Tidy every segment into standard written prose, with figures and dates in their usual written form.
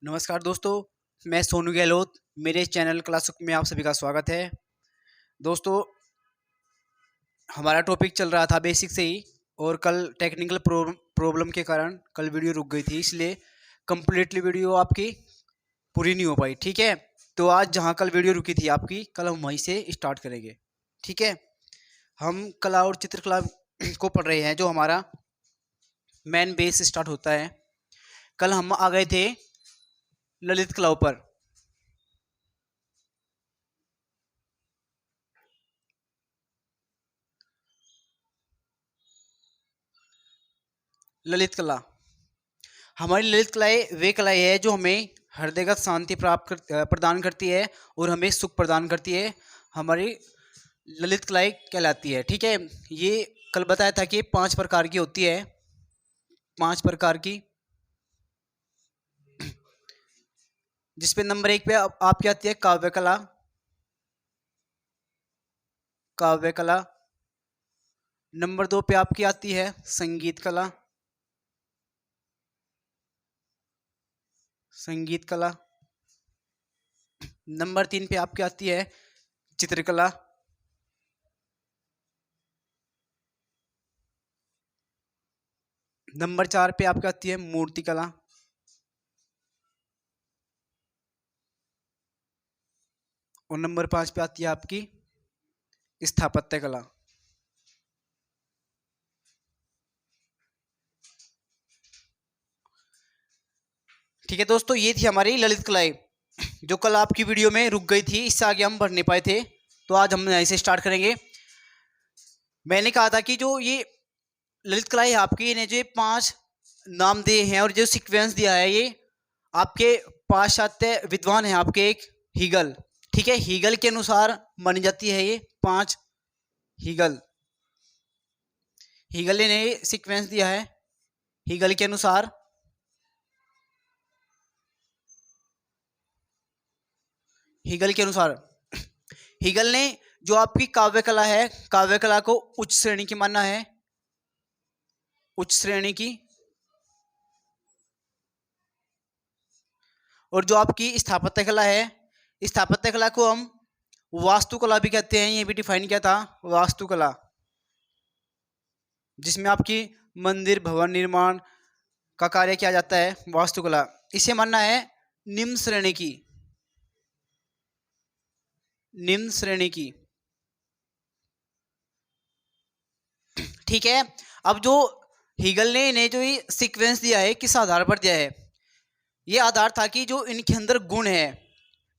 नमस्कार दोस्तों, मैं सोनू गहलोत। मेरे चैनल क्लास में आप सभी का स्वागत है। दोस्तों, हमारा टॉपिक चल रहा था बेसिक से ही, और कल टेक्निकल प्रॉब्लम के कारण कल वीडियो रुक गई थी, इसलिए कम्प्लीटली वीडियो आपकी पूरी नहीं हो पाई। ठीक है, तो आज जहाँ कल वीडियो रुकी थी आपकी, कल हम वहीं से स्टार्ट करेंगे। ठीक है, हम कला और चित्रकला को पढ़ रहे हैं, जो हमारा मेन बेस स्टार्ट होता है। कल हम आ गए थे ललित कलाओं पर। ललित कला, हमारी ललित कलाएं वे कलाएं है जो हमें हृदयगत शांति प्रदान करती है और हमें सुख प्रदान करती है। हमारी ललित कलाएं कहलाती है। ठीक है, ये कल बताया था कि 5 प्रकार की होती है। 5 प्रकार की, जिसपे नंबर 1 पे आपकी आती है काव्य कला। काव्य कला। नंबर 2 पे आपकी आती है संगीत कला। संगीत कला। नंबर 3 पे आपकी आती है चित्रकला। नंबर 4 पे आपकी आती है मूर्ति कला। और नंबर 5 पे आती है आपकी स्थापत्य कला। ठीक है दोस्तों, ये थी हमारी ललित कलाएं, जो कल आपकी वीडियो में रुक गई थी। इससे आगे हम बढ़ नहीं पाए थे, तो आज हम यहीं से स्टार्ट करेंगे। मैंने कहा था कि जो ये ललित कलाएं आपकी, इन्हें जो 5 नाम दिए हैं और जो सीक्वेंस दिया है, ये आपके पाश्चात्य विद्वान हैं आपके एक हीगल। ठीक है, हीगल के अनुसार मानी जाती है ये 5। हीगल हीगल ने सीक्वेंस दिया है। हीगल के अनुसार हीगल के अनुसार हीगल ने जो आपकी काव्य कला है, काव्य कला को उच्च श्रेणी की माना है। उच्च श्रेणी की। और जो आपकी स्थापत्य कला है, स्थापत्य कला को हम वास्तुकला भी कहते हैं। ये भी डिफाइन किया था, वास्तुकला, जिसमें आपकी मंदिर भवन निर्माण का कार्य किया जाता है। वास्तुकला, इसे मानना है निम्न श्रेणी की। निम्न श्रेणी की। ठीक है, अब जो हीगल ने इन्हें जो ये सीक्वेंस दिया है, किस आधार पर दिया है? ये आधार था कि जो इनके अंदर गुण है,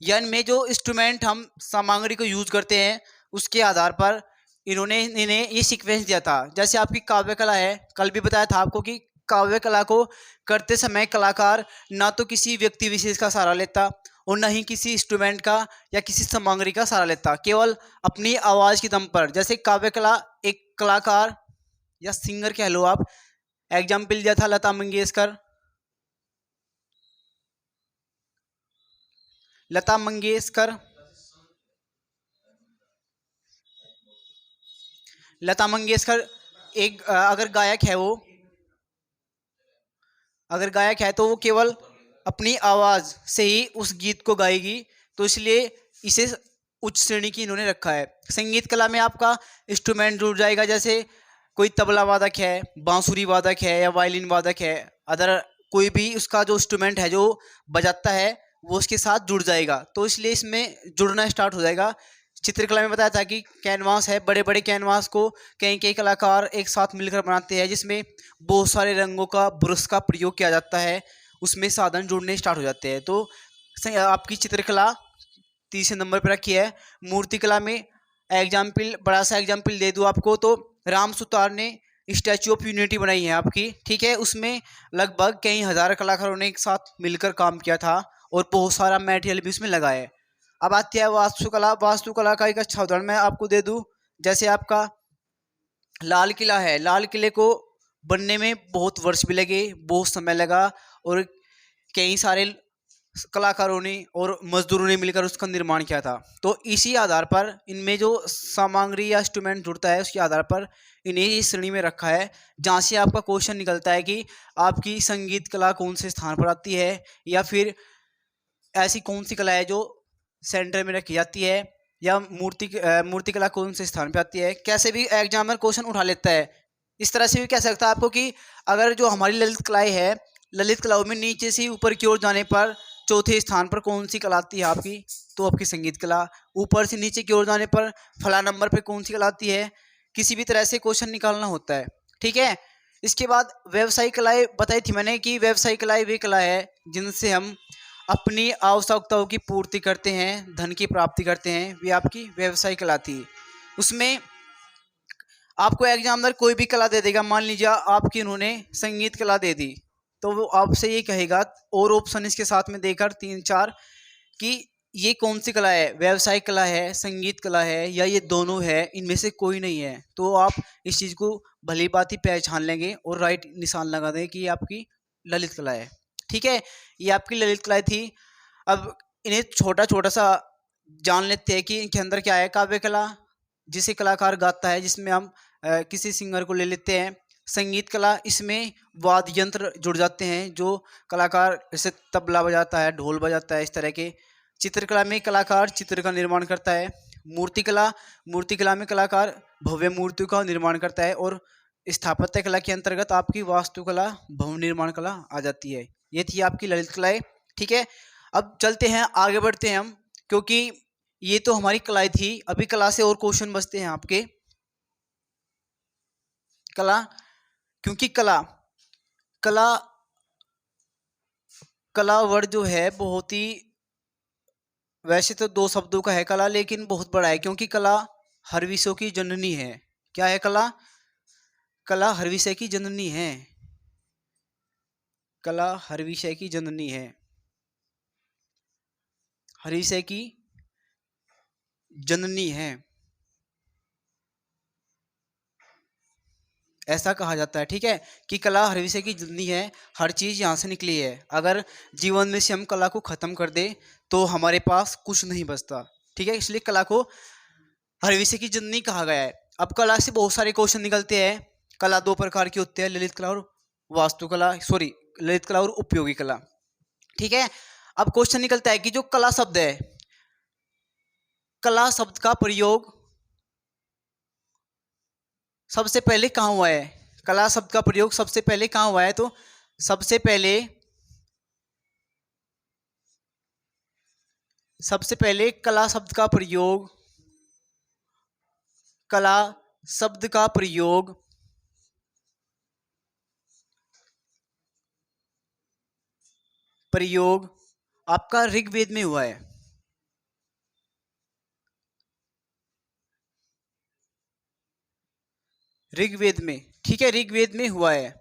या इनमें जो इंस्ट्रूमेंट हम सामग्री को यूज करते हैं, उसके आधार पर इन्होंने इन्हें ये सीक्वेंस दिया था। जैसे आपकी काव्य कला है, कल भी बताया था आपको कि काव्य कला को करते समय कलाकार ना तो किसी व्यक्ति विशेष का सहारा लेता और ना ही किसी इंस्ट्रूमेंट का या किसी सामग्री का सहारा लेता, केवल अपनी आवाज के दम पर। जैसे काव्य कला एक कलाकार या सिंगर कह लो आप, एग्जाम्पल दिया था लता मंगेशकर। लता मंगेशकर लता मंगेशकर एक अगर गायक है, वो अगर गायक है तो वो केवल अपनी आवाज से ही उस गीत को गाएगी, तो इसलिए इसे उच्च श्रेणी की इन्होंने रखा है। संगीत कला में आपका इंस्ट्रूमेंट जुड़ जाएगा, जैसे कोई तबला वादक है, बांसुरी वादक है, या वायलिन वादक है। अदर कोई भी उसका जो इंस्ट्रूमेंट है जो बजाता है, वो उसके साथ जुड़ जाएगा, तो इसलिए इसमें जुड़ना स्टार्ट हो जाएगा। चित्रकला में बताया था कि कैनवास है, बड़े बड़े कैनवास को कई कई कलाकार एक साथ मिलकर बनाते हैं, जिसमें बहुत सारे रंगों का ब्रश का प्रयोग किया जाता है। उसमें साधन जुड़ने स्टार्ट हो जाते हैं। तो आपकी चित्रकला तीसरे नंबर पर रखी है। मूर्तिकला में एग्जाम्पल, बड़ा सा एग्जाम्पल दे दूँ आपको, तो राम सुतार ने स्टैचू ऑफ यूनिटी बनाई है आपकी। ठीक है, उसमें लगभग कई हजार कलाकारों ने एक साथ मिलकर काम किया था और बहुत सारा मटेरियल भी उसमें लगा है। अब आती है वास्तुकला। वास्तुकला का एक अच्छा उदाहरण मैं आपको दे दूं, जैसे आपका लाल किला है। लाल किले को बनने में बहुत वर्ष भी लगे, बहुत समय लगा, और कई सारे कलाकारों ने और मजदूरों ने मिलकर उसका निर्माण किया था। तो इसी आधार पर इनमें जो सामग्री या इंस्ट्रूमेंट जुड़ता है उसके आधार पर इन्हें इस श्रेणी में रखा है, जहाँ से आपका क्वेश्चन निकलता है कि आपकी संगीत कला कौन से स्थान पर आती है, या फिर ऐसी कौन सी कला है जो सेंटर में रखी जाती है, या मूर्ति कला कौन से स्थान पे आती है। कैसे भी एग्जामिनर क्वेश्चन उठा लेता है। इस तरह से भी कह सकता है आपको कि अगर जो हमारी ललित कलाएं है, ललित कलाओं में नीचे से ऊपर की ओर जाने पर चौथे स्थान पर कौन सी कला आती है आपकी, तो आपकी संगीत कला। ऊपर से नीचे की ओर जाने पर फला नंबर पे कौन सी कला आती है, किसी भी तरह से क्वेश्चन निकालना होता है। ठीक है। इसके बाद व्यवसायिक कलाएं बताई थी मैंने कि व्यवसायिक कलाएं वे कला है जिनसे हम अपनी आवश्यकताओं की पूर्ति करते हैं, धन की प्राप्ति करते हैं, वे आपकी व्यवसायिक कला थी। उसमें आपको एग्जामिनर कोई भी कला दे देगा, मान लीजिए आपकी उन्होंने संगीत कला दे दी, तो वो आपसे ये कहेगा और ऑप्शन इसके साथ में देकर 3-4 कि ये कौन सी कला है, व्यवसायिक कला है, संगीत कला है, या ये दोनों है, इनमें से कोई नहीं है। तो आप इस चीज़ को भली बात ही पहचान लेंगे और राइट निशान लगा दें कि ये आपकी ललित कला है। ठीक है, ये आपकी ललित कलाएं थी। अब इन्हें छोटा छोटा सा जान लेते हैं कि इनके अंदर क्या है। काव्य कला, जिसे कलाकार गाता है, जिसमें हम किसी सिंगर को ले लेते हैं। संगीत कला, इसमें वाद्य यंत्र जुड़ जाते हैं, जो कलाकार जैसे तबला बजाता है, ढोल बजाता है, इस तरह के। चित्रकला में कलाकार चित्र का निर्माण करता है। मूर्ति कला में कलाकार भव्य मूर्तियों का निर्माण करता है। और स्थापत्य कला के अंतर्गत आपकी वास्तुकला, भवन निर्माण कला आ जाती है। ये थी आपकी ललित कलाएं। ठीक है, अब चलते हैं, आगे बढ़ते हैं हम, क्योंकि ये तो हमारी कलाएं थी। अभी कला से और क्वेश्चन बचते हैं आपके। कला, क्योंकि कला कला कला वर्ड जो है बहुत ही, वैसे तो 2 शब्दों का है कला, लेकिन बहुत बड़ा है, क्योंकि कला हर विषयों की जननी है। क्या है कला? कला हर विषय की जननी है। कला हर विषय की जननी है, हर विषय की जननी है, ऐसा कहा जाता है। ठीक है, कि कला हर विषय की जननी है, हर चीज़ यहाँ से निकली है। अगर जीवन में से हम कला को ख़त्म कर दे तो हमारे पास कुछ नहीं बचता। ठीक है, इसलिए कला को हर विषय की जननी कहा गया है। अब कला से बहुत सारे क्वेश्चन निकलते हैं। कला 2 प्रकार की होती है, ललित कला और वास्तुकला, सॉरी, ललित कला और उपयोगी कला। ठीक है, अब क्वेश्चन निकलता है कि जो कला शब्द है, कला शब्द का प्रयोग सबसे पहले कहाँ हुआ है? कला शब्द का प्रयोग सबसे पहले कहाँ हुआ है? तो सबसे पहले कला शब्द का प्रयोग, कला शब्द का प्रयोग आपका ऋग्वेद में हुआ है। ऋग्वेद में, ठीक है, ऋग्वेद में हुआ है।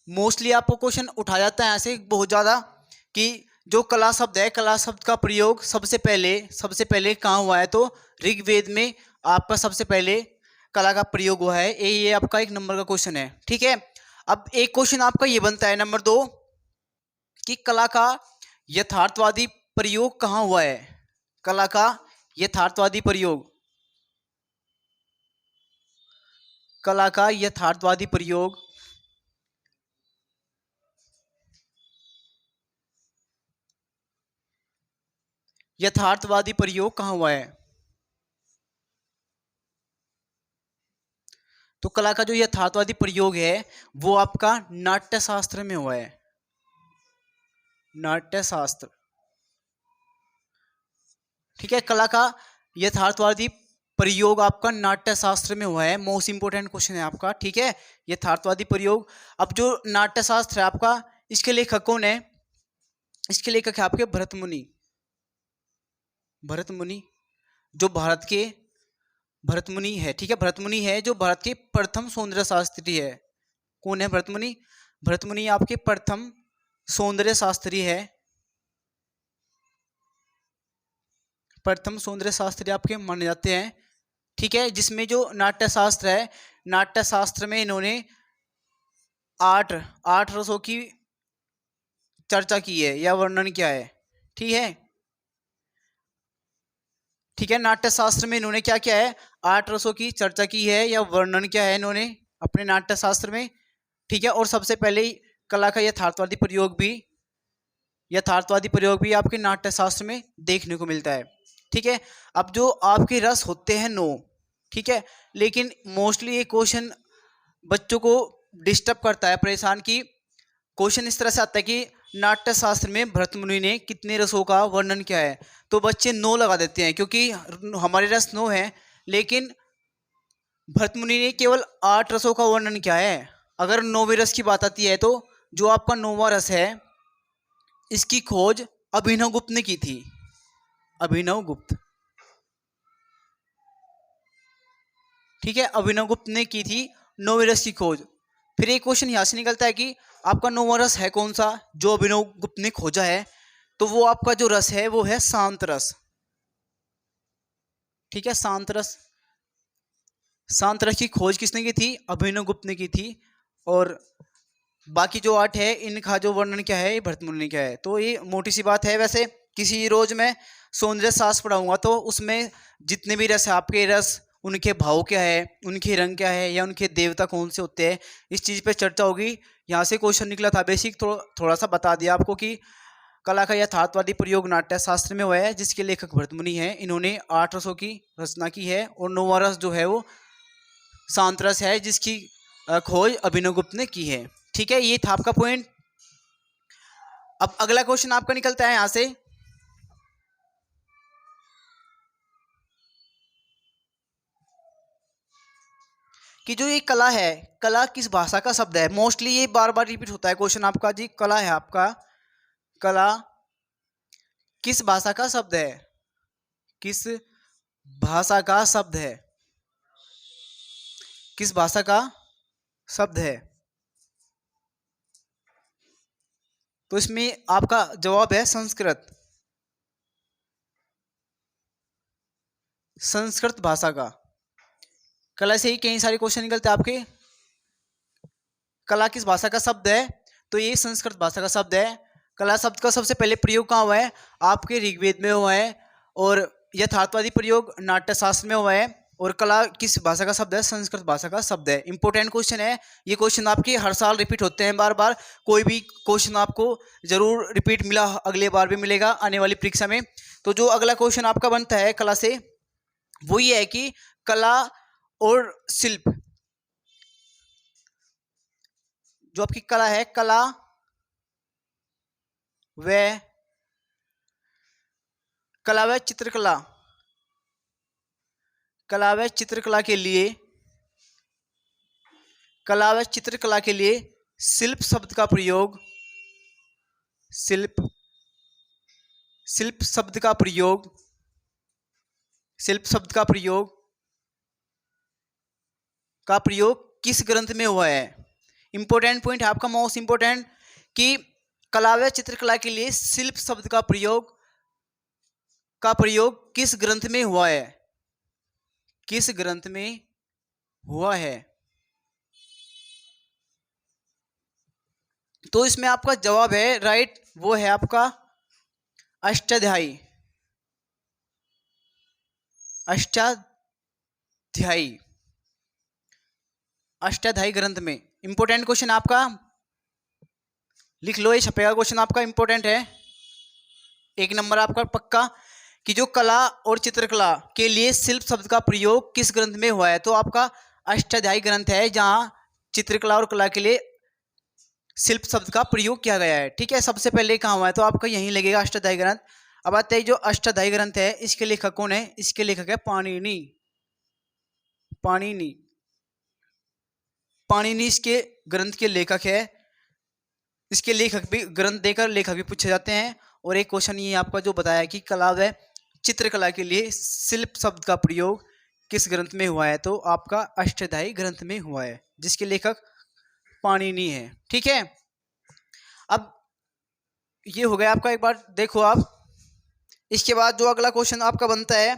मोस्टली आपको क्वेश्चन उठा जाता है ऐसे बहुत ज़्यादा कि जो कला शब्द है, कला शब्द का प्रयोग सबसे पहले कहाँ हुआ है? तो ऋग्वेद में आपका सबसे पहले कला का प्रयोग हुआ है। ये आपका 1 नंबर का क्वेश्चन है। ठीक है, अब एक क्वेश्चन आपका ये बनता है नंबर 2 कि कला का यथार्थवादी प्रयोग कहाँ हुआ है? कला का यथार्थवादी प्रयोग, कला का यथार्थवादी प्रयोग कहाँ हुआ है? तो कला का जो यथार्थवादी प्रयोग है वो आपका नाट्य शास्त्र में हुआ है। नाट्य शास्त्र, ठीक है, कला का यथार्थवादी प्रयोग आपका नाट्य शास्त्र में हुआ है। मोस्ट इंपोर्टेंट क्वेश्चन है आपका। ठीक है, यथार्थवादी प्रयोग। अब जो नाट्य शास्त्र है आपका, इसके लेखक कौन है? इसके लेखक है आपके भरत मुनि। भरत मुनि जो भारत के भरत मुनि है। ठीक है, भरत मुनि है जो भारत के प्रथम सौंदर्य शास्त्री है। कौन है भरत मुनि? भरत मुनि आपके प्रथम सौंदर्य शास्त्री है। प्रथम सौंदर्य शास्त्री आपके माने जाते हैं। ठीक है, जिसमें जो नाट्य शास्त्र है, नाट्य शास्त्र में इन्होंने 8 रसों की चर्चा की है या वर्णन किया है। ठीक है, ठीक है, नाट्य शास्त्र में इन्होंने क्या किया है, 8 रसों की चर्चा की है या वर्णन किया है इन्होंने अपने नाट्य शास्त्र में। ठीक है, और सबसे पहले ही कला का यथार्थवादी प्रयोग भी आपके नाट्य शास्त्र में देखने को मिलता है। ठीक है, अब जो आपके रस होते हैं 9, ठीक है, लेकिन मोस्टली ये क्वेश्चन बच्चों को डिस्टर्ब करता है, परेशान की क्वेश्चन इस तरह से आता है कि नाट्य शास्त्र में भरत मुनि ने कितने रसों का वर्णन किया है, तो बच्चे 9 लगा देते हैं क्योंकि हमारे रस 9 हैं, लेकिन भरत मुनि ने केवल 8 रसों का वर्णन किया है। अगर 9वें रस की बात आती है तो जो आपका 9वां रस है इसकी खोज अभिनव गुप्त ने की थी, अभिनव गुप्त। ठीक है, अभिनव गुप्त ने की थी 9वें रस की खोज। फिर एक क्वेश्चन यहाँ से निकलता है कि आपका 9वां रस है कौन सा जो अभिनव गुप्त ने खोजा है, तो वो आपका जो रस है वो है शांत रस। ठीक है, शांत रस। शांत रस की खोज किसने की थी, अभिनव गुप्त ने की थी, और बाकी जो 8 है इनका जो वर्णन क्या है भरत मुनि ने किया है। तो ये मोटी सी बात है। वैसे किसी रोज मैं सौंदर्य शास्त्र पढ़ाऊंगा तो उसमें जितने भी रस है आपके रस, उनके भाव क्या है, उनके रंग क्या है, या उनके देवता कौन से होते हैं, इस चीज़ पे चर्चा होगी। यहाँ से क्वेश्चन निकला था बेसिक, थोड़ा सा बता दिया आपको कि कला का यथार्थवादी प्रयोग नाट्य शास्त्र में हुआ है, जिसके लेखक भरत मुनि हैं। इन्होंने 8 रसों की रचना की है, और 9वां रस जो है वो शांत रस है, जिसकी खोज अभिनव गुप्त ने की है। ठीक है, ये था आपका पॉइंट। अब अगला क्वेश्चन आपका निकलता है यहां से कि जो ये कला है, कला किस भाषा का शब्द है। मोस्टली ये बार बार रिपीट होता है क्वेश्चन आपका जी। कला है आपका, कला किस भाषा का शब्द है, किस भाषा का शब्द है, किस भाषा का शब्द है। तो इसमें आपका जवाब है संस्कृत, संस्कृत भाषा का। कला से ही कई सारे क्वेश्चन निकलते हैं आपके। कला किस भाषा का शब्द है, तो ये संस्कृत भाषा का शब्द है। कला शब्द का सबसे पहले प्रयोग कहाँ हुआ है, आपके ऋग्वेद में हुआ है, और यथार्थवादी प्रयोग नाट्य शास्त्र में हुआ है। और कला किस भाषा का शब्द है, संस्कृत भाषा का शब्द है। इंपॉर्टेंट क्वेश्चन है ये। क्वेश्चन आपके हर साल रिपीट होते हैं बार बार। कोई भी क्वेश्चन आपको जरूर रिपीट मिला, अगले बार भी मिलेगा आने वाली परीक्षा में। तो जो अगला क्वेश्चन आपका बनता है कला से, वो ये है कि कला और शिल्प, जो आपकी कला है, कला व चित्रकला, कला व चित्रकला के लिए, कला व चित्रकला के लिए शिल्प शब्द का प्रयोग, शिल्प, शिल्प शब्द का प्रयोग, शिल्प शब्द का प्रयोग किस ग्रंथ में हुआ है। इंपॉर्टेंट पॉइंट है आपका, मोस्ट इंपॉर्टेंट, कि कला व चित्रकला के लिए शिल्प शब्द का प्रयोग किस ग्रंथ में हुआ है, किस ग्रंथ में हुआ है। तो इसमें आपका जवाब है राइट, वो है आपका अष्टाध्यायी, अष्टाध्यायी, अष्टाध्यायी ग्रंथ में। इंपॉर्टेंट क्वेश्चन आपका, लिख लो, ये छपेगा क्वेश्चन आपका, इंपॉर्टेंट है। 1 नंबर आपका पक्का, कि जो कला और चित्रकला के लिए शिल्प शब्द का प्रयोग किस ग्रंथ में हुआ है। तो आपका अष्टाध्यायी ग्रंथ है, जहां चित्रकला और कला के लिए शिल्प शब्द का प्रयोग किया गया है। ठीक है, सबसे पहले कहाँ हुआ है, तो आपका यहीं लगेगा अष्टाध्यायी ग्रंथ। अब आते हैं जो अष्टाध्यायी ग्रंथ है, इसके लेखक कौन है। इसके लेखक है पाणिनि, पाणिनि, पाणिनि इसके ग्रंथ के लेखक है। इसके लेखक भी, ग्रंथ देकर लेखक भी पूछे जाते हैं। और एक क्वेश्चन ये आपका जो बताया कि कला व चित्रकला के लिए शिल्प शब्द का प्रयोग किस ग्रंथ में हुआ है, तो आपका अष्टाध्यायी ग्रंथ में हुआ है, जिसके लेखक पाणिनि है। ठीक है, अब ये हो गया आपका, एक बार देखो आप। इसके बाद जो अगला क्वेश्चन आपका बनता है,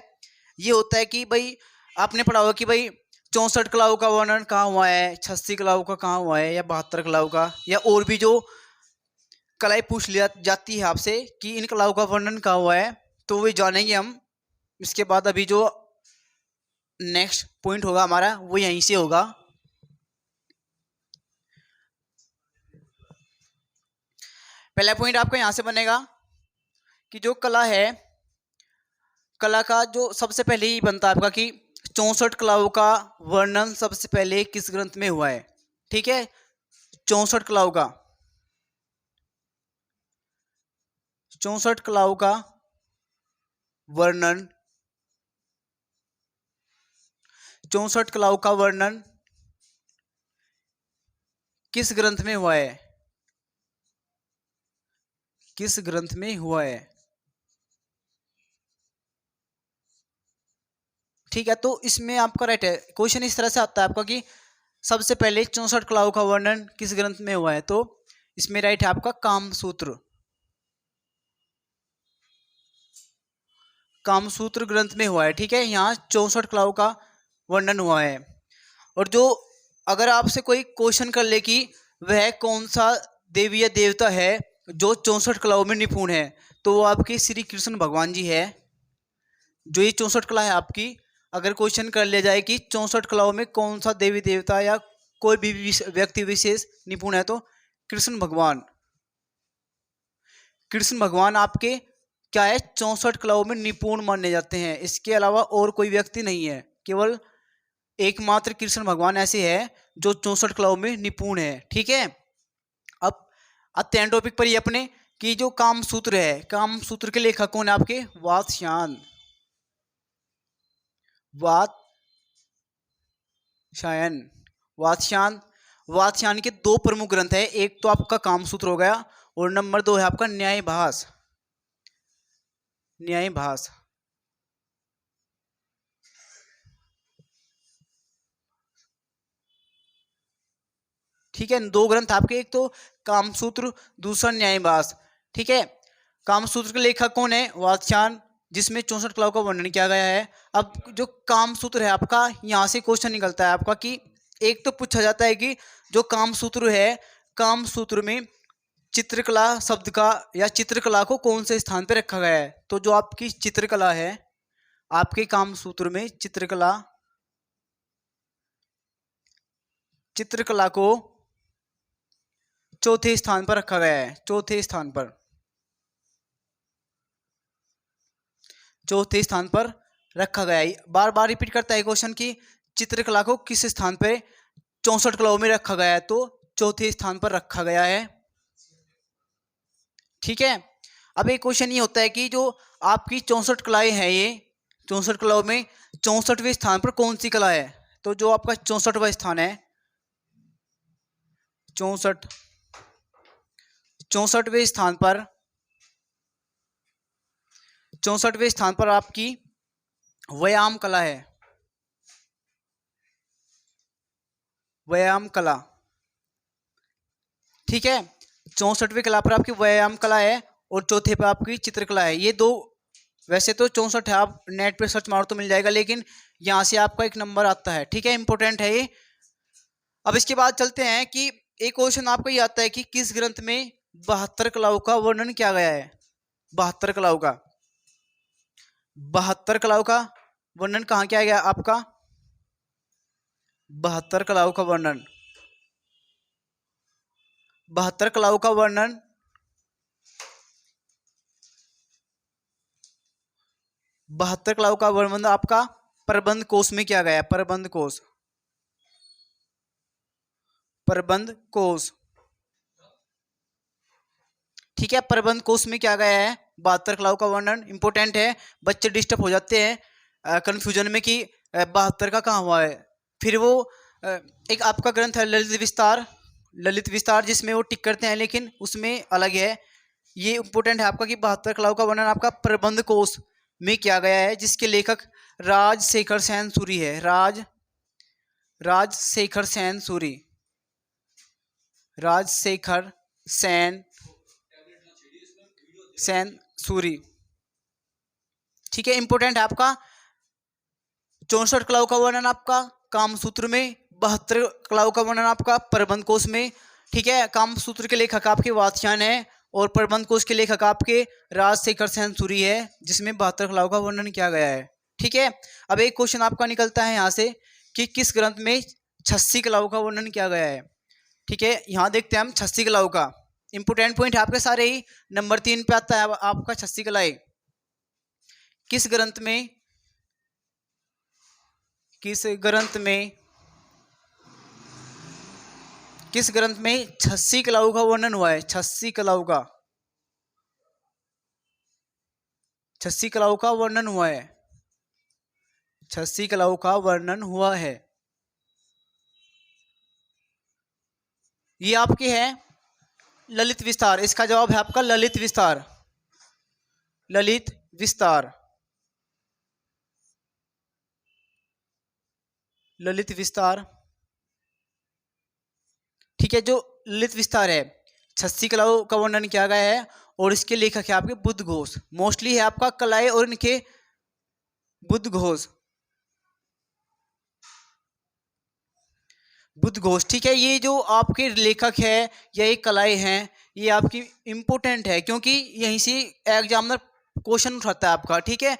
ये होता है कि भाई आपने पढ़ा होगा कि भाई 64 कलाओं का वर्णन कहाँ हुआ है, 86 कलाओं का कहाँ हुआ है, या 72 कलाओं का, या और भी जो कलाएं पूछ लिया जाती है आपसे कि इन कलाओं का वर्णन कहाँ हुआ है, तो वो जानेंगे हम इसके बाद। अभी जो नेक्स्ट पॉइंट होगा हमारा वो यहीं से होगा। पहला पॉइंट आपका यहां से बनेगा कि जो कला है, कला का जो सबसे पहले ही बनता है आपका कि 64 कलाओं का वर्णन सबसे पहले किस ग्रंथ में हुआ है। ठीक है, 64 कलाओं का, 64 कलाओं का वर्णन, 64 कलाओं का वर्णन किस ग्रंथ में हुआ है, किस ग्रंथ में हुआ है। ठीक है, तो इसमें आपका राइट है, क्वेश्चन इस तरह से आता है आपका कि सबसे पहले 64 कलाओं का वर्णन किस ग्रंथ में हुआ है, तो इसमें राइट है आपका कामसूत्र, कामसूत्र ग्रंथ में हुआ है। ठीक है, यहाँ 64 कलाओं का वर्णन हुआ है। और जो अगर आपसे कोई क्वेश्चन कर ले कि वह कौन सा देवी या देवता है जो 64 कलाओं में निपुण है, तो वो आपके श्री कृष्ण भगवान जी है। जो ये 64 कला है आपकी, अगर क्वेश्चन कर लिया जाए कि 64 कलाओं में कौन सा देवी देवता या कोई भी व्यक्ति विशेष निपुण है, तो कृष्ण भगवान, कृष्ण भगवान आपके क्या है 64 कलाओं में निपुण माने जाते हैं। इसके अलावा और कोई व्यक्ति नहीं है, केवल एकमात्र कृष्ण भगवान ऐसे है जो 64 कलाओं में निपुण है। ठीक है, अब आते हैं टॉपिक पर ये अपने कि जो कामसूत्र है, कामसूत्र के लेखक कौन है आपके, वात्स्यायन, वात्स्यायन, वात्स्यायन। वात्स्यायन के दो प्रमुख ग्रंथ है, एक तो आपका कामसूत्र हो गया और नंबर 2 है आपका न्यायभास, न्यायभास। ठीक है, दो ग्रंथ आपके, एक तो कामसूत्र, दूसरा न्यायभास। ठीक है, कामसूत्र के लेखक कौन है, वात्स्यायन, जिसमें 64 कलाओं का वर्णन किया गया है। अब जो कामसूत्र है आपका, यहाँ से क्वेश्चन निकलता है आपका कि एक तो पूछा जाता है कि जो कामसूत्र है, कामसूत्र में चित्रकला शब्द का या चित्रकला को कौन से स्थान पर रखा गया है। तो जो आपकी चित्रकला है आपके कामसूत्र में, चित्रकला, चित्रकला को चौथे स्थान पर रखा गया है, चौथे स्थान पर, चौथे स्थान पर रखा गया है। बार बार रिपीट करता है क्वेश्चन कि चित्रकला को किस स्थान पर 64 कलाओं में रखा गया है, तो चौथे स्थान पर रखा गया है। ठीक है, अब एक क्वेश्चन ये होता है कि जो आपकी 64 कलाएं हैं, ये 64 कलाओं में 64वें स्थान पर कौन सी कला है। तो जो आपका 64वां स्थान है, 64वें स्थान पर, 64वें स्थान पर आपकी व्यायाम कला है, व्यायाम कला। ठीक है, 64वें कला पर आपकी व्यायाम कला है और चौथे पर आपकी चित्रकला है। ये दो, वैसे तो 64 है, आप नेट पे सर्च मारो तो मिल जाएगा, लेकिन यहाँ से आपका एक नंबर आता है। ठीक है, इंपॉर्टेंट है ये। अब इसके बाद चलते हैं कि एक क्वेश्चन आपको ये आता है कि किस ग्रंथ में 72 कलाओं का वर्णन किया गया है। 72 कलाओं का, 72 कलाओं का वर्णन कहाँ किया गया आपका, 72 कलाओं का वर्णन, 72 कलाओं का वर्णन 72 कलाओं का वर्णन आपका प्रबंध कोश में किया गया है, प्रबंध कोश, प्रबंध कोश। ठीक है, प्रबंध कोश में क्या गया है 72 कलाओं का वर्णन। इंपॉर्टेंट है, बच्चे डिस्टर्ब हो जाते हैं कंफ्यूजन में कि 72 का कहाँ हुआ है। फिर वो एक आपका ग्रंथ है ललित विस्तार, ललित विस्तार, जिसमें वो टिक करते हैं, लेकिन उसमें अलग है। ये इंपॉर्टेंट है आपका कि 72 कलाओं का वर्णन आपका प्रबंध कोश में किया गया है, जिसके लेखक राजशेखर सेन सूरी है, राजशेखर सेन सूरी, राजशेखर सेन सूरी। ठीक है, इंपॉर्टेंट है आपका 64 कलाओं का वर्णन आपका कामसूत्र में, 72 कलाओं का वर्णन आपका प्रबंध कोश में। ठीक है, कामसूत्र के लेखक आपके वात्स्यायन है और प्रबंध कोश के लेखक आपके राजशेखर सेन सूरी है, जिसमें 72 कलाओं का वर्णन किया गया है। ठीक है, अब एक क्वेश्चन आपका निकलता है यहाँ से कि किस ग्रंथ में 86 कलाओं का वर्णन किया गया है। ठीक है, यहाँ देखते हैं हम 86 कलाओं का इंपोर्टेंट पॉइंट आपके सारे ही। नंबर 3 पे आता है आपका 86 कलाएं। किस ग्रंथ में 86 कलाओं का वर्णन हुआ है? 86 कलाओं का, 86 कलाओं का वर्णन हुआ है, 86 कलाओं का वर्णन हुआ है। ये आपके है ललित विस्तार। इसका जवाब है आपका ललित विस्तार, ललित विस्तार, ललित विस्तार। ठीक है, जो ललित विस्तार है 86 कलाओं का वर्णन किया गया है और इसके लेखक है आपके बुद्धघोष। मोस्टली है आपका कलाएं और इनके बुद्धघोष, बुद्धघोष। ठीक है, ये जो आपके लेखक है या ये कलाएं हैं, ये आपकी इंपोर्टेंट है क्योंकि यहीं से एग्जामिनर क्वेश्चन उठाता है आपका। ठीक है,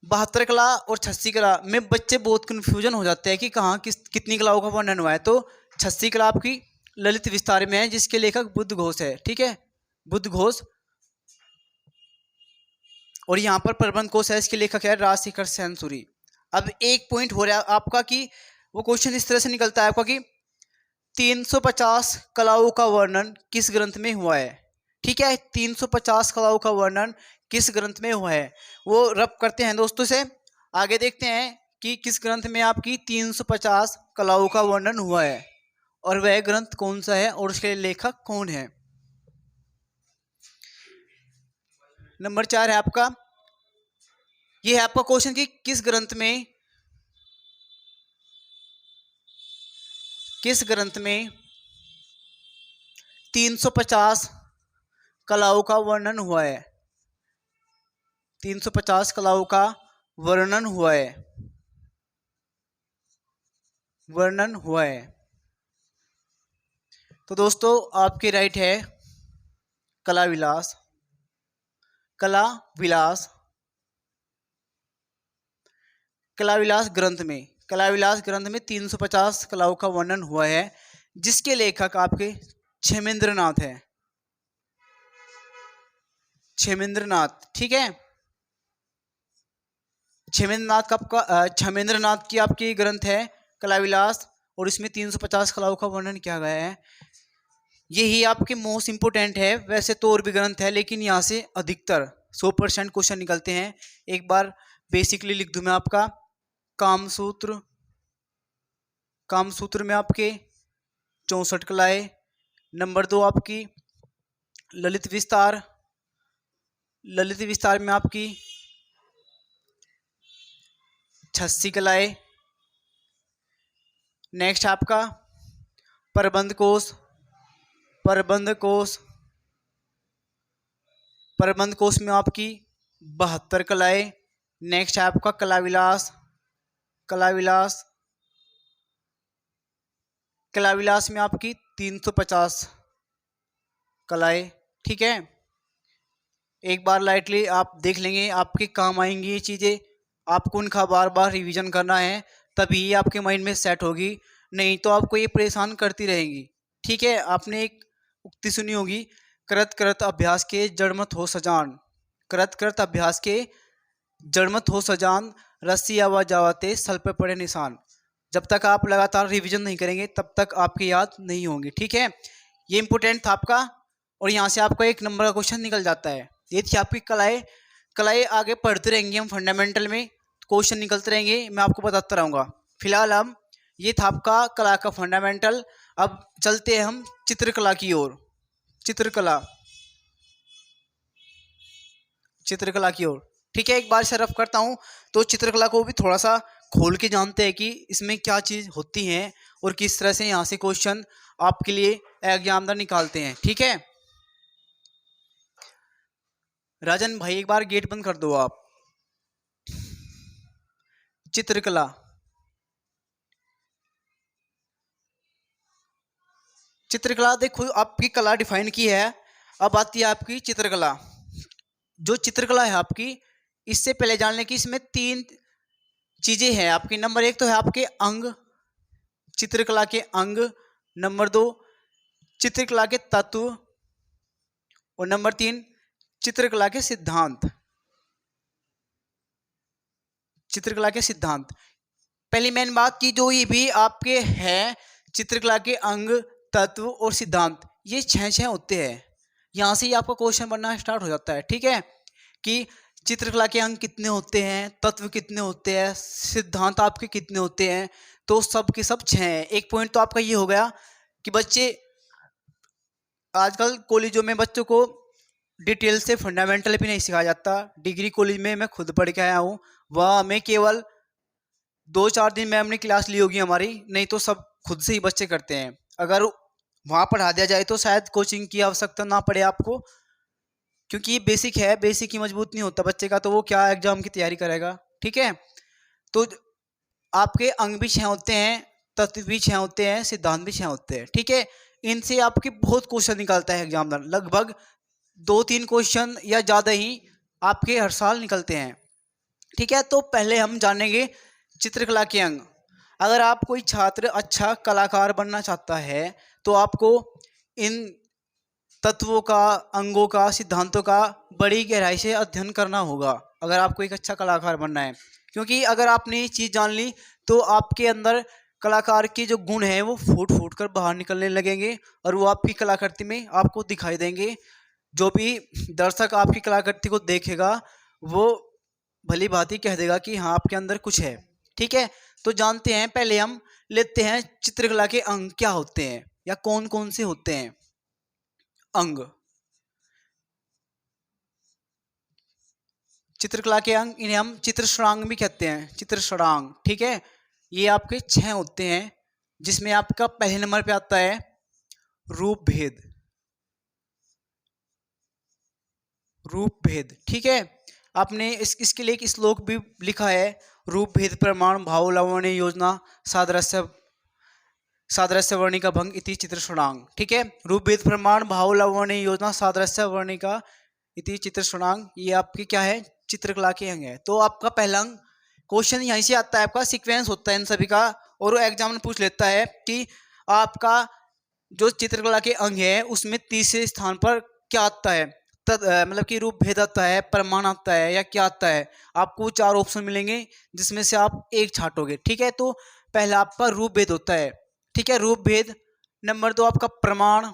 72 कला और 86 कला में बच्चे बहुत कंफ्यूजन हो जाते हैं कि कहाँ कितनी कलाओं का वर्णन हुआ है। तो 86 कला आपकी ललित विस्तार में है, जिसके लेखक बुद्धघोष है। ठीक है, बुद्धघोष। और यहाँ पर प्रबंध कोश है, इसके लेखक है राजशेखर सेन सूरी। अब एक पॉइंट हो रहा है आपका कि वो क्वेश्चन इस तरह से निकलता है आपका कि 350 कलाओं का वर्णन किस ग्रंथ में हुआ है। ठीक है, 350 कलाओं का वर्णन किस ग्रंथ में हुआ है, वो रब करते हैं दोस्तों से। आगे देखते हैं कि किस ग्रंथ में आपकी 350 कलाओं का वर्णन हुआ है और वह ग्रंथ कौन सा है और उसके लेखक कौन है। नंबर 4 है आपका, ये है आपका क्वेश्चन कि किस ग्रंथ में 350 कलाओं का वर्णन हुआ है, 350 कलाओं का वर्णन हुआ है, वर्णन हुआ है। तो दोस्तों आपके राइट है कला विलास, कला विलास, कला विलास ग्रंथ में, कला विलास ग्रंथ में 350 कलाओं का वर्णन हुआ है, जिसके लेखक आपके क्षेमेंद्रनाथ है, क्षेमेंद्रनाथ। ठीक है, क्षेमेंद्रनाथ की आपकी ग्रंथ है कला विलास और इसमें 350 कलाओं का वर्णन किया गया है। यही आपके मोस्ट इंपोर्टेंट है। वैसे तो और भी ग्रंथ है, लेकिन यहाँ से अधिकतर 100% क्वेश्चन निकलते हैं। एक बार बेसिकली लिख दूं मैं आपका, कामसूत्र, कामसूत्र में आपके 64 कलाएं। नंबर 2 आपकी ललित विस्तार, ललित विस्तार में आपकी 86 कलाएं। नेक्स्ट आपका प्रबंध कोश, प्रबंध कोश, प्रबंध कोश में आपकी 72 कलाएं। नेक्स्ट है आपका कला विलास, कला विलास, कला विलास में आपकी 350 कलाएं। ठीक है, एक बार लाइटली आप देख लेंगे, आपके काम आएंगी ये चीज़ें। आपको उनका बार बार रिवीजन करना है, तभी ये आपके माइंड में सेट होगी, नहीं तो आपको ये परेशान करती रहेंगी। ठीक है, आपने एक उक्ति सुनी होगी, करत करत अभ्यास के जड़मत हो सजान, करत करत अभ्यास के जड़मत हो सजान, रस्सी आवा जावाते सल पे पड़े निशान। जब तक आप लगातार रिवीजन नहीं करेंगे तब तक आपकी याद नहीं होंगी। ठीक है, ये इंपोर्टेंट था आपका। और यहाँ से आपका एक नंबर का क्वेश्चन निकल जाता है। ये थी आपकी कलाएं। कलाएं आगे पढ़ते रहेंगे हम, फंडामेंटल में क्वेश्चन निकलते रहेंगे, मैं आपको बताता रहूँगा। फिलहाल हम, ये था आपका कला का फंडामेंटल। अब चलते हैं हम चित्रकला की ओर, चित्रकला, चित्रकला की ओर। ठीक है, एक बार से रफ करता हूँ, तो चित्रकला को भी थोड़ा सा खोल के जानते हैं कि इसमें क्या चीज़ होती है और किस तरह से यहाँ से क्वेश्चन आपके लिए एग्जामिनर निकालते हैं। ठीक है, राजन भाई एक बार गेट बंद कर दो आप। चित्रकला, चित्रकला देखो आपकी कला डिफाइन की है। अब आती है आपकी चित्रकला। जो चित्रकला है आपकी, इससे पहले जान लें कि इसमें 3 चीजें हैं आपकी। नंबर 1 तो है आपके अंग, चित्रकला के अंग। नंबर 2 चित्रकला के तत्व। और नंबर 3 चित्रकला के सिद्धांत। चित्रकला के सिद्धांत। पहली मेन बात की जो ये भी आपके हैं चित्रकला के अंग, तत्व और सिद्धांत, ये 6 होते हैं। यहाँ से ही आपका क्वेश्चन बनना स्टार्ट हो जाता है, ठीक है, कि चित्रकला के अंग कितने होते हैं, तत्व कितने होते हैं, सिद्धांत आपके कितने होते हैं। तो सब के सब 6 हैं। एक पॉइंट तो आपका ये हो गया कि बच्चे आजकल कॉलेजों में बच्चों को डिटेल से फंडामेंटल भी नहीं सिखाया जाता। डिग्री कॉलेज में मैं खुद पढ़ के आया हूँ, वह हमें केवल 2-4 दिन मैम ने क्लास ली होगी हमारी, नहीं तो सब खुद से ही बच्चे करते हैं। अगर वहाँ पढ़ा दिया जाए तो शायद कोचिंग की आवश्यकता ना पड़े आपको, क्योंकि ये बेसिक है, बेसिक ही मजबूत नहीं होता बच्चे का तो वो क्या एग्जाम की तैयारी करेगा, ठीक है। तो आपके अंग भी 6 होते हैं, तत्व भी 6 होते हैं, सिद्धांत भी 6 होते हैं, ठीक है। इनसे आपके बहुत क्वेश्चन निकलता है एग्जामिनर, लगभग 2-3 क्वेश्चन या ज़्यादा ही आपके हर साल निकलते हैं, ठीक है। तो पहले हम जानेंगे चित्रकला के अंग। अगर आप कोई छात्र अच्छा कलाकार बनना चाहता है तो आपको इन तत्वों का, अंगों का, सिद्धांतों का बड़ी गहराई से अध्ययन करना होगा अगर आपको एक अच्छा कलाकार बनना है। क्योंकि अगर आपने ये चीज़ जान ली तो आपके अंदर कलाकार के जो गुण हैं वो फूट फूट कर बाहर निकलने लगेंगे और वो आपकी कलाकृति में आपको दिखाई देंगे। जो भी दर्शक आपकी कलाकृति को देखेगा वो भली भांति कह देगा कि हाँ आपके अंदर कुछ है, ठीक है। तो जानते हैं, पहले हम लेते हैं चित्रकला के अंग क्या होते हैं या कौन कौन से होते हैं अंग। चित्रकला के अंग, इन्हें हम चित्रषडांग भी कहते हैं, चित्रषडांग, ठीक है। ये आपके 6 होते हैं, जिसमें आपका पहले नंबर पे आता है रूप भेद। रूप भेद, ठीक है। आपने इसके लिए एक श्लोक भी लिखा है, रूप भेद प्रमाण भाव लावण्य योजना सादृश्य वर्णिका भंग इति चित्रषडांग, ठीक है। रूप भेद प्रमाण भाव लावण्य योजना सादृश्य वर्णिका इति चित्रषडांग, ये आपकी क्या है, चित्रकला के अंग है। तो आपका पहला अंग, क्वेश्चन यहीं से आता है, आपका सीक्वेंस होता है इन सभी का, और वो एग्जाम में पूछ लेता है कि आपका जो चित्रकला के अंग है उसमें तीसरे स्थान पर क्या आता है, मतलब कि रूप भेद आता है, प्रमाण आता है या क्या आता है। आपको 4 ऑप्शन मिलेंगे जिसमें से आप एक छांटोगे, ठीक है। तो पहला आपका रूप भेद होता है, ठीक है, रूप भेद। नंबर 2 आपका प्रमाण,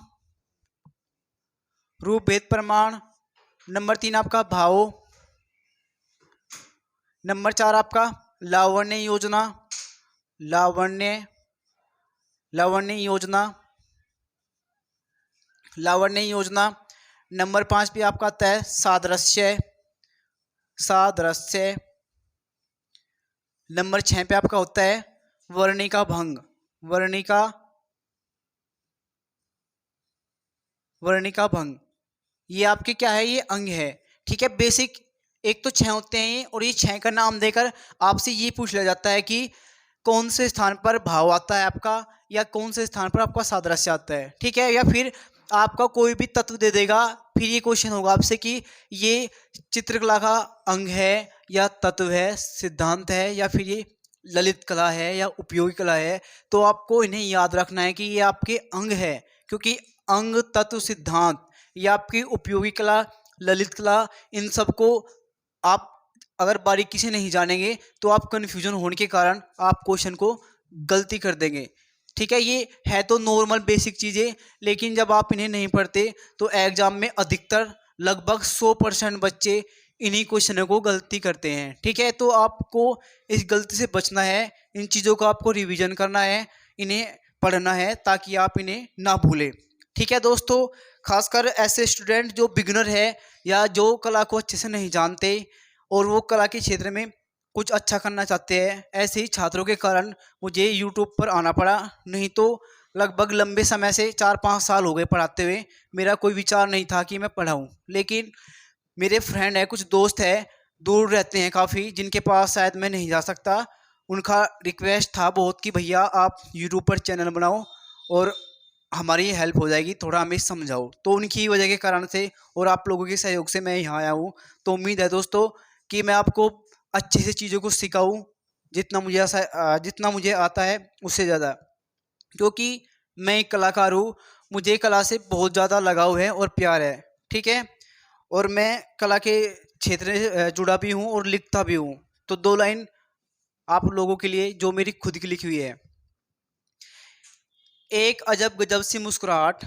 रूप भेद प्रमाण। नंबर 3 आपका भाव। नंबर 4 आपका लावण्य योजना, लावण्य योजना, लावण्य योजना। नंबर 5 पे आपका आता है सादृश्य, सादृश्य। नंबर 6 पे आपका होता है वर्णिका भंग, वर्णिका भंग। ये आपके क्या है, ये अंग है, ठीक है। बेसिक एक तो 6 होते हैं और ये 6 का नाम देकर आपसे ये पूछ लिया जाता है कि कौन से स्थान पर भाव आता है आपका, या कौन से स्थान पर आपका सादृश्य आता है, ठीक है। या फिर आपका कोई भी तत्व दे देगा, फिर ये क्वेश्चन होगा आपसे कि ये चित्रकला का अंग है या तत्व है, सिद्धांत है, या फिर ये ललित कला है या उपयोगी कला है। तो आपको इन्हें याद रखना है कि ये आपके अंग है, क्योंकि अंग, तत्व, सिद्धांत, ये आपकी उपयोगी कला, ललित कला, इन सबको आप अगर बारीकी से नहीं जानेंगे तो आप कन्फ्यूजन होने के कारण आप क्वेश्चन को गलती कर देंगे, ठीक है। ये है तो नॉर्मल बेसिक चीज़ें, लेकिन जब आप इन्हें नहीं पढ़ते तो एग्जाम में अधिकतर लगभग 100% बच्चे इन्हीं क्वेश्चनों को गलती करते हैं, ठीक है। तो आपको इस गलती से बचना है, इन चीज़ों को आपको रिवीजन करना है, इन्हें पढ़ना है ताकि आप इन्हें ना भूलें, ठीक है दोस्तों। खासकर ऐसे स्टूडेंट जो बिगिनर है या जो कला को अच्छे से नहीं जानते और वो कला के क्षेत्र में कुछ अच्छा करना चाहते हैं, ऐसे ही छात्रों के कारण मुझे यूट्यूब पर आना पड़ा। नहीं तो लगभग लंबे समय से 4-5 साल हो गए पढ़ाते हुए, मेरा कोई विचार नहीं था कि मैं पढ़ाऊँ। लेकिन मेरे फ्रेंड है, कुछ दोस्त है, दूर रहते हैं काफ़ी, जिनके पास शायद मैं नहीं जा सकता, उनका रिक्वेस्ट था बहुत कि भैया आप यूट्यूब पर चैनल बनाओ और हमारी हेल्प हो जाएगी, थोड़ा हमें समझाओ। तो उनकी वजह के कारण से और आप लोगों के सहयोग से मैं यहाँ आया हूँ। तो उम्मीद है दोस्तों कि मैं आपको अच्छे से चीज़ों को सिखाऊँ, जितना मुझे आता है उससे ज़्यादा, क्योंकि मैं एक कलाकार हूँ। मुझे कला से बहुत ज़्यादा लगाव है और प्यार है, ठीक है। और मैं कला के क्षेत्र से जुड़ा भी हूँ और लिखता भी हूँ। तो 2 लाइन आप लोगों के लिए जो मेरी खुद की लिखी हुई है। एक अजब गजब सी मुस्कुराहट,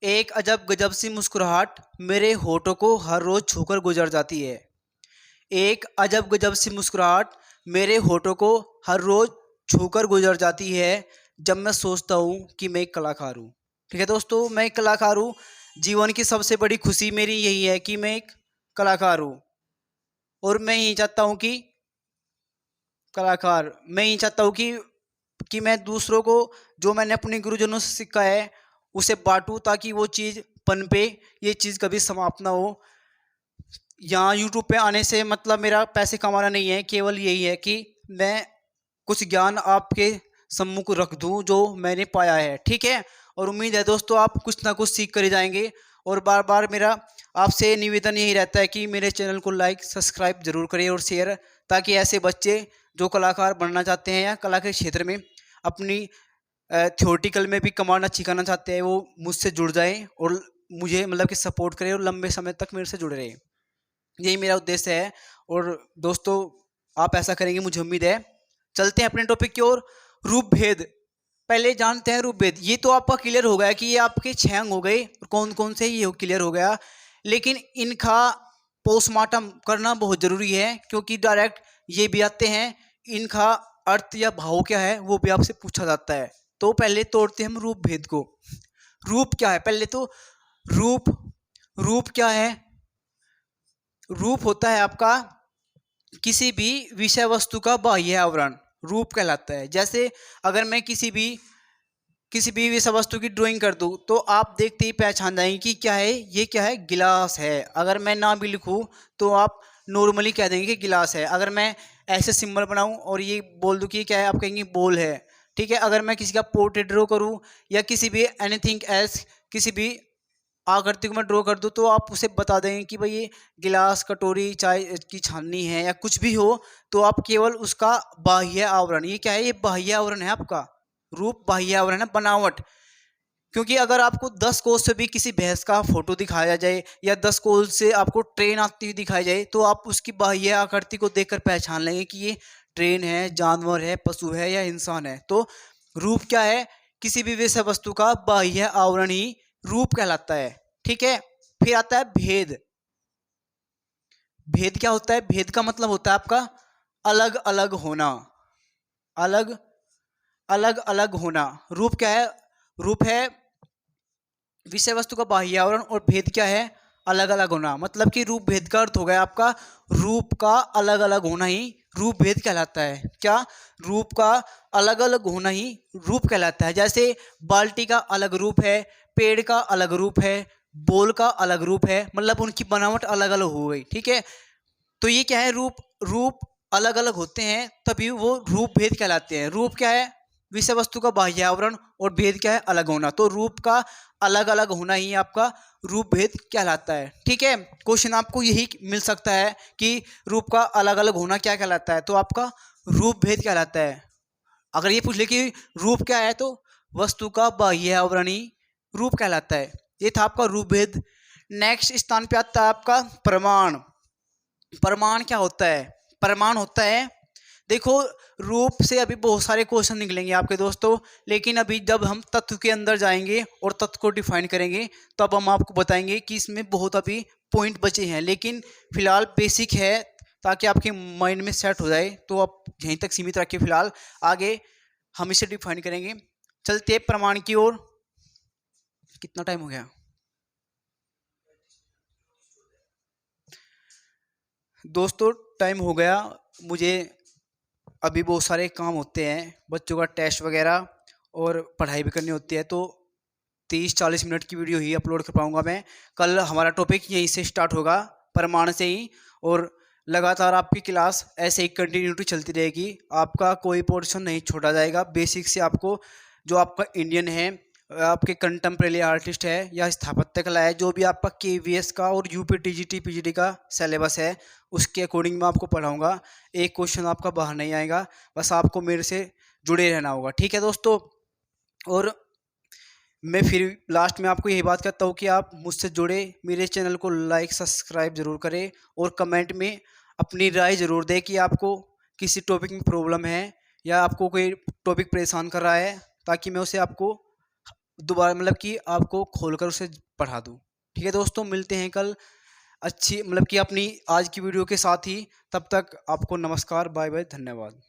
एक अजब गजब सी मुस्कुराहट मेरे होठों को हर रोज छूकर गुजर जाती है। एक अजब गजब सी मुस्कुराहट मेरे होठों को हर रोज छूकर गुजर जाती है जब मैं सोचता हूँ कि मैं एक कलाकार हूँ। ठीक है दोस्तों, मैं एक कलाकार हूँ। जीवन की सबसे बड़ी खुशी मेरी यही है कि मैं एक कलाकार हूँ। और मैं यही चाहता हूँ कि मैं यही चाहता हूँ कि मैं दूसरों को जो मैंने अपने गुरुजनों से सीखा है उसे बांटूं, ताकि वो चीज़ पनपे, ये चीज़ कभी समाप्त ना हो। यहाँ यूट्यूब पे आने से मतलब मेरा पैसे कमाना नहीं है, केवल यही है कि मैं कुछ ज्ञान आपके सम्मुख रख दूं जो मैंने पाया है, ठीक है। और उम्मीद है दोस्तों आप कुछ ना कुछ सीख कर ही जाएंगे। और बार बार मेरा आपसे निवेदन यही रहता है कि मेरे चैनल को लाइक सब्सक्राइब जरूर करें और शेयर, ताकि ऐसे बच्चे जो कलाकार बनना चाहते हैं या कला के क्षेत्र में अपनी थ्योरेटिकल में भी कमाना सिखाना चाहते हैं वो मुझसे जुड़ जाएं और मुझे मतलब कि सपोर्ट करें और लंबे समय तक मेरे से जुड़े रहें। यही मेरा उद्देश्य है। और दोस्तों आप ऐसा करेंगे मुझे उम्मीद है। चलते हैं अपने टॉपिक की ओर। रूप भेद, पहले जानते हैं रूप भेद। ये तो आपका क्लियर हो गया कि ये आपके 6 अंग हो गए, कौन कौन से ये क्लियर हो गया। लेकिन इनका पोस्टमार्टम करना बहुत जरूरी है, क्योंकि डायरेक्ट ये भी आते हैं, इनका अर्थ या भाव क्या है वो भी आपसे पूछा जाता है। तो पहले तोड़ते हैं हम रूप भेद को। रूप क्या है पहले तो। रूप रूप क्या है। रूप होता है आपका किसी भी विषय वस्तु का बाह्य आवरण, रूप कहलाता है। जैसे अगर मैं किसी भी विषय वस्तु की ड्राइंग कर दूं तो आप देखते ही पहचान जाएंगे कि क्या है, ये क्या है, गिलास है। अगर मैं ना भी लिखूं तो आप नॉर्मली कह देंगे कि गिलास है। अगर मैं ऐसे सिंबल बनाऊं और ये बोल दूं कि क्या है, आप कहेंगे बॉल है, ठीक है। अगर मैं किसी का पोर्ट्रेट ड्रॉ करूं या किसी भी एनीथिंग एल्स, किसी भी आकृति को मैं ड्रॉ कर दूं तो आप उसे बता देंगे कि भाई ये गिलास, कटोरी, चाय की छाननी है या कुछ भी हो। तो आप केवल उसका बाह्य आवरण, ये क्या है, ये बाह्य आवरण है आपका। रूप बाह्य आवरण है, बनावट। क्योंकि अगर आपको 10 कोस से भी किसी भैंस का फोटो दिखाया जाए या 10 कोस से आपको ट्रेन आती हुई दिखाई जाए तो आप उसकी बाह्य आकृति को देखकर पहचान लेंगे कि ये ट्रेन है, जानवर है, पशु है या इंसान है। तो रूप क्या है, किसी भी विषय वस्तु का बाह्य आवरण ही रूप कहलाता है, ठीक है। फिर आता है भेद। भेद क्या होता है, भेद का मतलब होता है आपका अलग अलग होना, अलग अलग अलग होना। रूप क्या है, रूप है विषय वस्तु का बाह्य आवरण और भेद क्या है, अलग अलग होना। मतलब कि रूप भेद का अर्थ हो गया आपका रूप का अलग अलग होना ही रूप भेद कहलाता है। क्या, रूप का अलग अलग होना ही रूप कहलाता है। जैसे बाल्टी का अलग रूप है, पेड़ का अलग रूप है, बॉल का अलग रूप है, मतलब उनकी बनावट अलग अलग हो गई, ठीक है। तो ये क्या है, रूप रूप अलग अलग होते हैं तभी वो रूप भेद कहलाते हैं। रूप क्या है, विषय वस्तु का बाह्य आवरण, और भेद क्या है, अलग होना। तो रूप का अलग अलग होना ही आपका रूप भेद कहलाता है, ठीक है। क्वेश्चन आपको यही मिल सकता है कि रूप का अलग अलग होना क्या कहलाता है, तो आपका रूप भेद कहलाता है। अगर ये पूछ ले कि रूप क्या है तो वस्तु का बाह्य आवरण ही रूप कहलाता है। ये था आपका रूप भेद। नेक्स्ट स्थान पे आता है आपका प्रमाण। प्रमाण क्या होता है, प्रमाण होता है, देखो रूप से अभी बहुत सारे क्वेश्चन निकलेंगे आपके दोस्तों, लेकिन अभी जब हम तत्व के अंदर जाएंगे और तत्व को डिफाइन करेंगे तब हम आपको बताएंगे कि इसमें बहुत अभी पॉइंट बचे हैं। लेकिन फिलहाल बेसिक है ताकि आपके माइंड में सेट हो जाए, तो आप यहीं तक सीमित रखिए फिलहाल, आगे हम इसे डिफाइन करेंगे। चलते प्रमाण की ओर। कितना टाइम हो गया दोस्तों, टाइम हो गया। मुझे अभी बहुत सारे काम होते हैं, बच्चों का टेस्ट वगैरह और पढ़ाई भी करनी होती है, तो 30-40 मिनट की वीडियो ही अपलोड कर पाऊँगा मैं। कल हमारा टॉपिक यहीं से स्टार्ट होगा, प्रमाण से ही, और लगातार आपकी क्लास ऐसे ही कंटिन्यूटी चलती रहेगी। आपका कोई पोर्शन नहीं छोड़ा जाएगा। बेसिक से आपको जो आपका इंडियन है, आपके कंटेम्प्रेरी आर्टिस्ट है या स्थापत्य कला है, जो भी आपका केवीएस का और यूपी टीजीटी पीजीडी का सिलेबस है उसके अकॉर्डिंग मैं आपको पढ़ाऊंगा। एक क्वेश्चन आपका बाहर नहीं आएगा, बस आपको मेरे से जुड़े रहना होगा, ठीक है दोस्तों। और मैं फिर लास्ट में आपको यही बात करता हूँ कि आप मुझसे जुड़े, मेरे चैनल को लाइक सब्सक्राइब ज़रूर करें और कमेंट में अपनी राय ज़रूर दें कि आपको किसी टॉपिक में प्रॉब्लम है या आपको कोई टॉपिक परेशान कर रहा है, ताकि मैं उसे आपको दोबारा मतलब कि आपको खोलकर उसे पढ़ा दूँ। ठीक है दोस्तों, मिलते हैं कल अच्छी मतलब कि अपनी आज की वीडियो के साथ ही। तब तक आपको नमस्कार, बाय बाय, धन्यवाद।